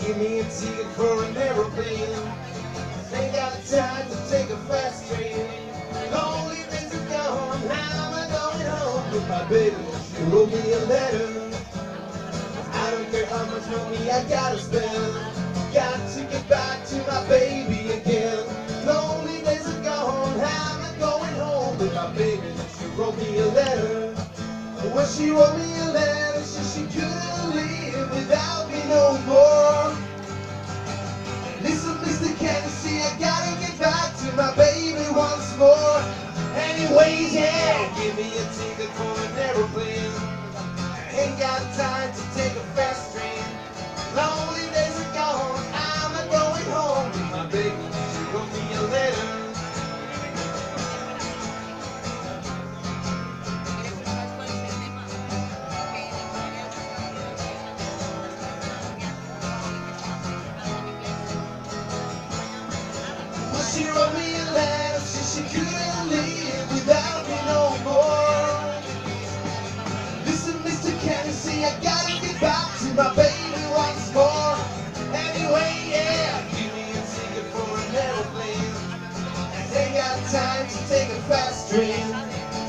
Give me a ticket for an aeroplane. Ain't got time to take a fast train. Lonely days are gone, how am I going home with my baby? She wrote me a letter. I don't care how much money I gotta spend. Got to get back to my baby again. Lonely days are gone, how am I going home with my baby? She wrote me a letter. When she wrote me a letter, she couldn't live without me no more. Listen, Mr. Kennedy, I gotta get back to my baby once more. Anyways, yeah, give me a ticket for an aeroplane. Ain't got time to take a fast train. Lonely days are gone, I'm not going home with my baby. She wrote me a letter. Well, she wrote me a letter, she couldn't live without me no more. Listen, Mr. Kennedy, I gotta get back to my baby once more. Anyway, yeah, give me a ticket for an aeroplane. Ain't got time to take a fast train.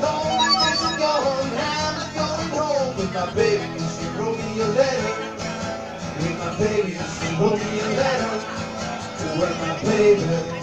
Lonely days are gone, I'm not going home with my baby. She wrote me a letter. With my baby, she wrote me a letter. With my baby.